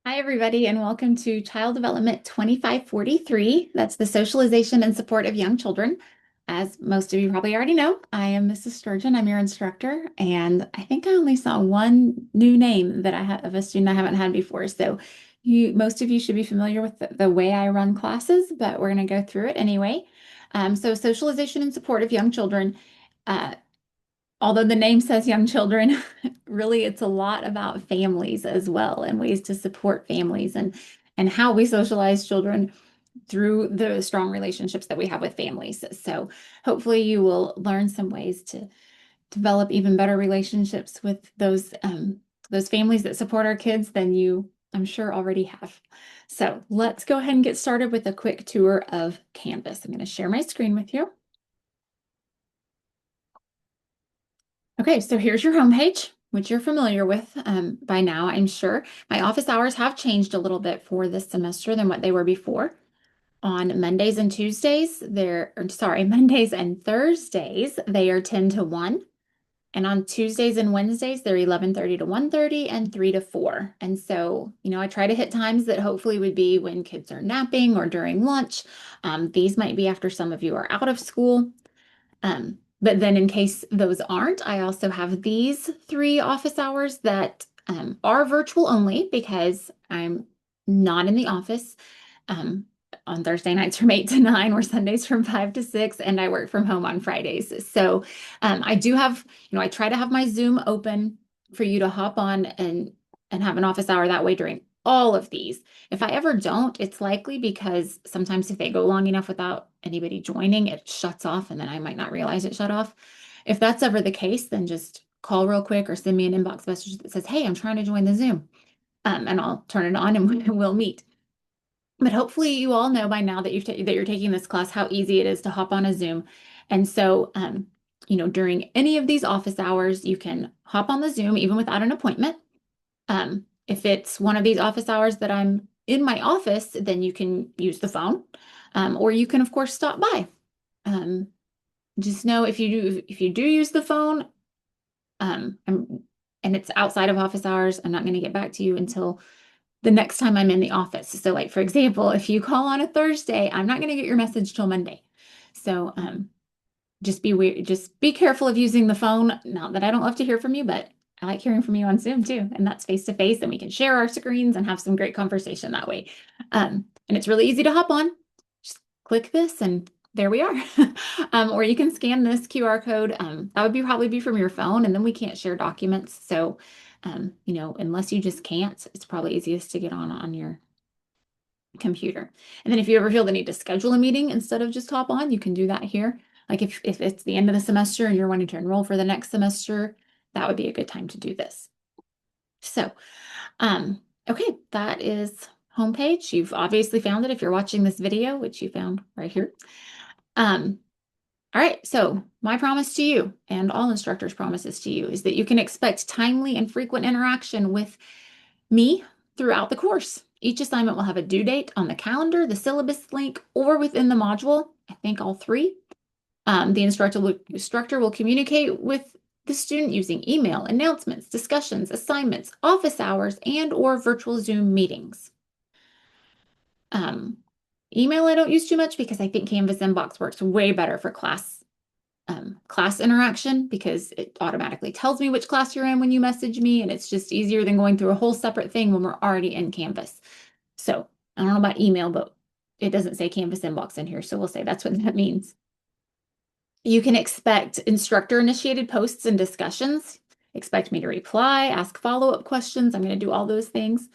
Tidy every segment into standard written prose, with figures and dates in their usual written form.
Hi, everybody, and welcome to Child Development 2543. That's the socialization and support of young children. As most of you probably already know, I am Mrs. Sturgeon. I'm your instructor, and I think I only saw one new name that I had of a student I haven't had before. So most of you should be familiar with the way I run classes, but we're going to go through it anyway. So socialization and support of young children. Uh, Although the name says young children, really it's a lot about families as well and ways to support families and how we socialize children through the strong relationships that we have with families. So hopefully you will learn some ways to develop even better relationships with those families that support our kids than you, I'm sure, already have. So let's go ahead and get started with a quick tour of Canvas. I'm going to share my screen with you. Okay, so here's your homepage, which you're familiar with by now, I'm sure. My office hours have changed a little bit for this semester than what they were before. On Mondays and Tuesdays, Mondays and Thursdays, they are 10 to 1. And on Tuesdays and Wednesdays, they're 11:30 to 1:30 and 3 to 4. And so, I try to hit times that hopefully would be when kids are napping or during lunch. These might be after some of you are out of school. But then in case those aren't, I also have these three office hours that are virtual only because I'm not in the office um, on Thursday nights from 8 to 9 or Sundays from 5 to 6, and I work from home on Fridays. So I do have, I try to have my Zoom open for you to hop on and have an office hour that way during all of these. If I ever don't, it's likely because sometimes if they go long enough without anybody joining, it shuts off and then I might not realize it shut off. If that's ever the case, then just call real quick or send me an inbox message that says, "Hey, I'm trying to join the Zoom." And I'll turn it on and we'll meet. But hopefully you all know by now that that you're taking this class how easy it is to hop on a Zoom. And so, during any of these office hours, you can hop on the Zoom even without an appointment. If it's one of these office hours that I'm in my office, then you can use the phone, or you can, of course, stop by. Um, just know if you do use the phone, and it's outside of office hours, I'm not going to get back to you until the next time I'm in the office. So, like for example, if you call on a Thursday, I'm not going to get your message till Monday. So, just be careful of using the phone. Not that I don't love to hear from you, but I like hearing from you on Zoom too, and that's face to face, and we can share our screens and have some great conversation that way. And it's really easy to hop on. Just click this, and there we are. Or you can scan this QR code. That would probably be from your phone, and then we can't share documents. So, unless you just can't, it's probably easiest to get on your computer. And then if you ever feel the need to schedule a meeting instead of just hop on, you can do that here. Like if it's the end of the semester and you're wanting to enroll for the next semester, that would be a good time to do this. So, okay, that is homepage. You've obviously found it if you're watching this video, which you found right here. Um, all right, so my promise to you and all instructors' promises to you is that you can expect timely and frequent interaction with me throughout the course. Each assignment will have a due date on the calendar, the syllabus link, or within the module. I think all three. The instructor will communicate with the student using email, announcements, discussions, assignments, office hours, and/or virtual Zoom meetings. Um, Email I don't use too much because I think Canvas Inbox works way better for class interaction because it automatically tells me which class you're in when you message me, and it's just easier than going through a whole separate thing when we're already in Canvas. So I don't know about email, but it doesn't say Canvas Inbox in here, so we'll say that's what that means. You can expect instructor-initiated posts and discussions. Expect me to reply, ask follow-up questions. I'm going to do all those things.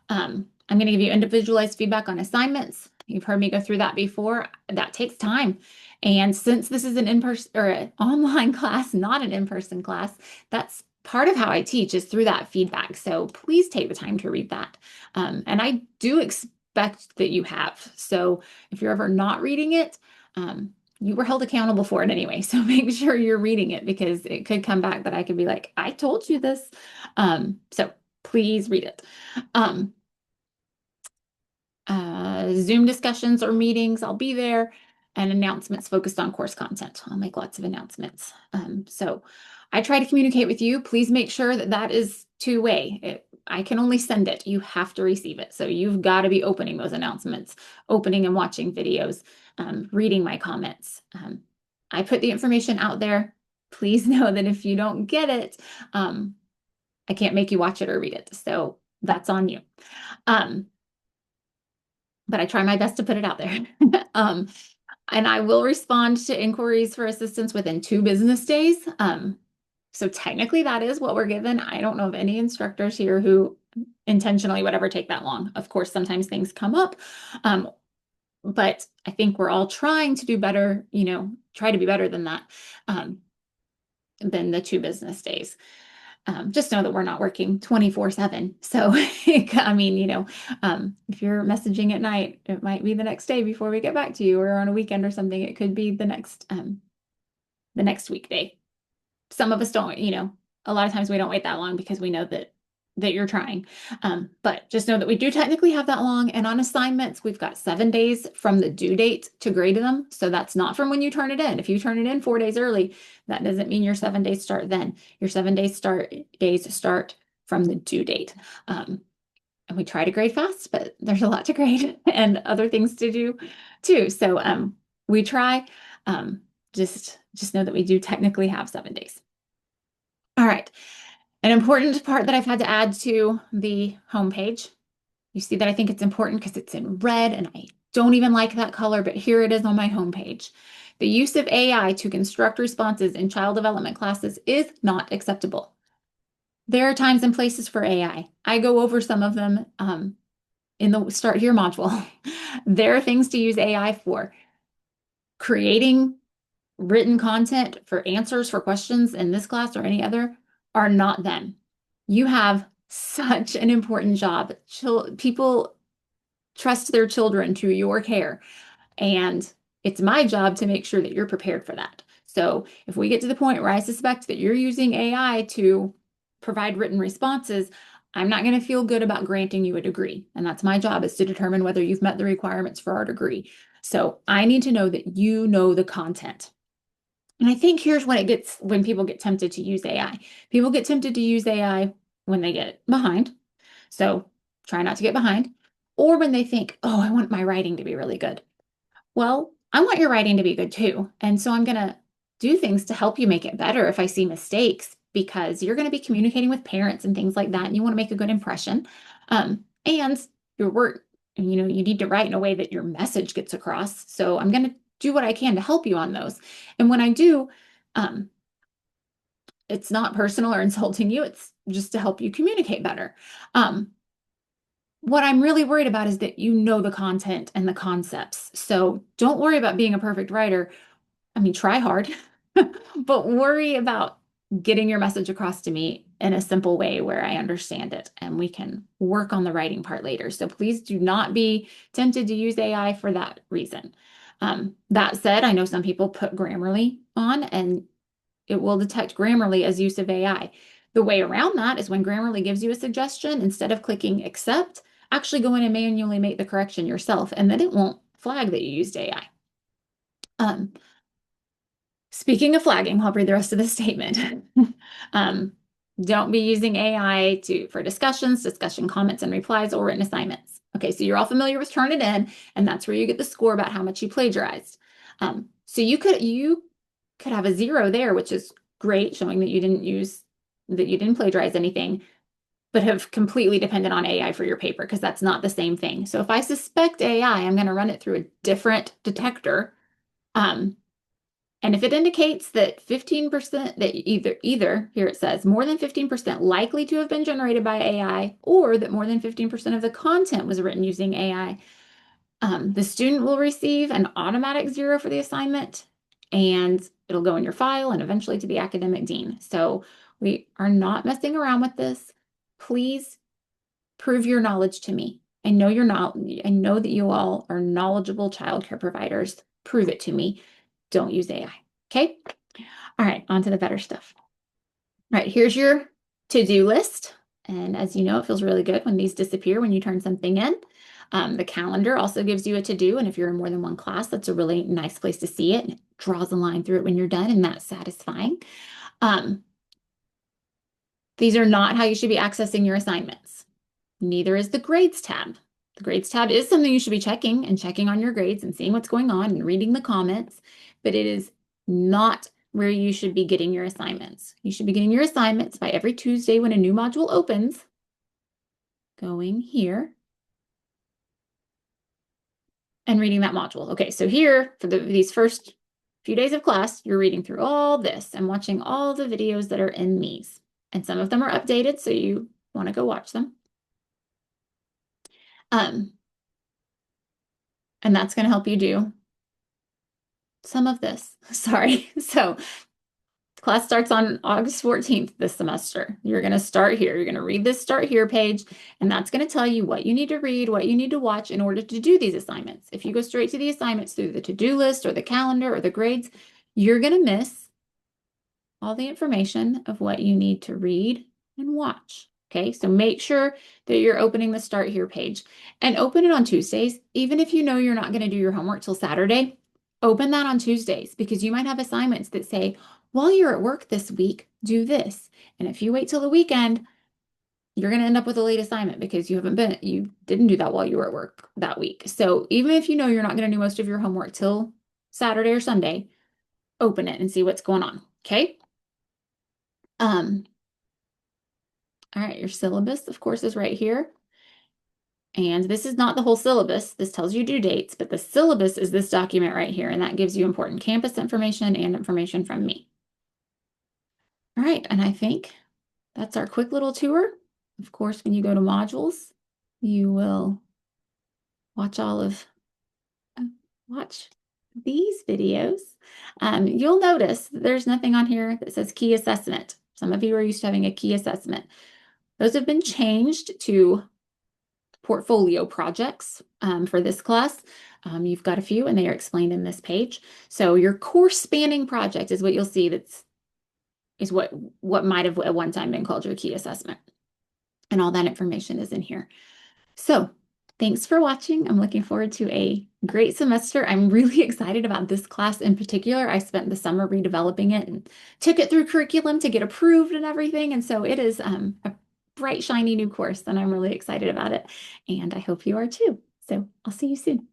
I'm going to give you individualized feedback on assignments. You've heard me go through that before. That takes time. And since this is an in-person or an online class, not an in-person class, that's part of how I teach is through that feedback. So please take the time to read that. And I do expect that you have. So if you're ever not reading it, you were held accountable for it anyway. So make sure you're reading it because it could come back that I could be like, I told you this. So please read it. Zoom discussions or meetings, I'll be there, and announcements focused on course content. I'll make lots of announcements. So I try to communicate with you. Please make sure that that is two-way. I can only send it. You have to receive it. So you've got to be opening those announcements, opening and watching videos, reading my comments. I put the information out there. Please know that if you don't get it, I can't make you watch it or read it. So that's on you. But I try my best to put it out there. And I will respond to inquiries for assistance within 2 business days. So technically that is what we're given. I don't know of any instructors here who intentionally would ever take that long. Of course, sometimes things come up. But I think we're all trying to do better, try to be better than that, than the 2 business days. Just know that we're not working 24/7. So, I mean, if you're messaging at night, it might be the next day before we get back to you, or on a weekend or something. It could be the next weekday. Some of us don't, a lot of times we don't wait that long because we know that you're trying. But just know that we do technically have that long. And on assignments, we've got 7 days from the due date to grade them. So that's not from when you turn it in. If you turn it in 4 days early, that doesn't mean your 7 days start then. Your 7 days start from the due date. And we try to grade fast, but there's a lot to grade and other things to do too. So we try. Just know that we do technically have 7 days. All right. An important part that I've had to add to the homepage. You see that I think it's important because it's in red and I don't even like that color, but here it is on my homepage. The use of AI to construct responses in child development classes is not acceptable. There are times and places for AI. I go over some of them in the Start Here module. There are things to use AI for. Creating written content for answers for questions in this class or any other are not them. You have such an important job. People trust their children to your care, and it's my job to make sure that you're prepared for that. So if we get to the point where I suspect that you're using AI to provide written responses, I'm not going to feel good about granting you a degree. And that's my job, is to determine whether you've met the requirements for our degree. So I need to know that you know the content. And I think here's when people get tempted to use AI. People get tempted to use AI when they get behind. So try not to get behind. Or when they think, oh, I want my writing to be really good. Well, I want your writing to be good too. And so I'm going to do things to help you make it better if I see mistakes, because you're going to be communicating with parents and things like that. And you want to make a good impression. And your work, you need to write in a way that your message gets across. So I'm going to do what I can to help you on those. And when I do, it's not personal or insulting you. It's just to help you communicate better. What I'm really worried about is that you know the content and the concepts. So don't worry about being a perfect writer. I mean, try hard, but worry about getting your message across to me in a simple way where I understand it, and we can work on the writing part later. So please do not be tempted to use AI for that reason. That said, I know some people put Grammarly on, and it will detect Grammarly as use of AI. The way around that is when Grammarly gives you a suggestion, instead of clicking accept, actually go in and manually make the correction yourself, and then it won't flag that you used AI. Speaking of flagging, I'll read the rest of the statement. Don't be using AI for discussion comments and replies, or written assignments. Okay, so you're all familiar with Turnitin, and that's where you get the score about how much you plagiarized. So you could have a 0 there, which is great, showing that you didn't plagiarize anything, but have completely depended on AI for your paper, because that's not the same thing. So if I suspect AI, I'm going to run it through a different detector. And if it indicates that 15%, that either here it says more than 15% likely to have been generated by AI, or that more than 15% of the content was written using AI, the student will receive an automatic 0 for the assignment, and it'll go in your file and eventually to the academic dean. So we are not messing around with this. Please prove your knowledge to me. I know I know that you all are knowledgeable childcare providers. Prove it to me. Don't use AI. Okay. All right. On to the better stuff. All right. Here's your to-do list. And as you know, it feels really good when these disappear when you turn something in. The calendar also gives you a to-do. And if you're in more than one class, that's a really nice place to see it. And it draws a line through it when you're done, and that's satisfying. These are not how you should be accessing your assignments. Neither is the grades tab. The grades tab is something you should be checking and checking on your grades and seeing what's going on and reading the comments, but it is not where you should be getting your assignments. You should be getting your assignments by every Tuesday when a new module opens. Going here and reading that module. Okay, so here for these first few days of class, you're reading through all this and watching all the videos that are in these. And some of them are updated, so you want to go watch them. And that's going to help you do some of this. Sorry. So class starts on August 14th this semester. You're going to start here. You're going to read this start here page, and that's going to tell you what you need to read, what you need to watch in order to do these assignments. If you go straight to the assignments through the to-do list or the calendar or the grades, you're going to miss all the information of what you need to read and watch. Okay, so make sure that you're opening the start here page and open it on Tuesdays. Even if you know you're not going to do your homework till Saturday, open that on Tuesdays because you might have assignments that say, while you're at work this week, do this. And if you wait till the weekend, you're going to end up with a late assignment because you didn't do that while you were at work that week. So even if you know you're not going to do most of your homework till Saturday or Sunday, open it and see what's going on. Okay. All right, your syllabus, of course, is right here. And this is not the whole syllabus. This tells you due dates, but the syllabus is this document right here, and that gives you important campus information and information from me. All right, and I think that's our quick little tour. Of course, when you go to modules, you will watch these videos. You'll notice there's nothing on here that says key assessment. Some of you are used to having a key assessment. Those have been changed to portfolio projects for this class. You've got a few and they are explained in this page. So your course spanning project is what you'll see is what might have at one time been called your key assessment. And all that information is in here. So thanks for watching. I'm looking forward to a great semester. I'm really excited about this class in particular. I spent the summer redeveloping it and took it through curriculum to get approved and everything. And so it is a bright, shiny new course, and I'm really excited about it. And I hope you are too. So I'll see you soon.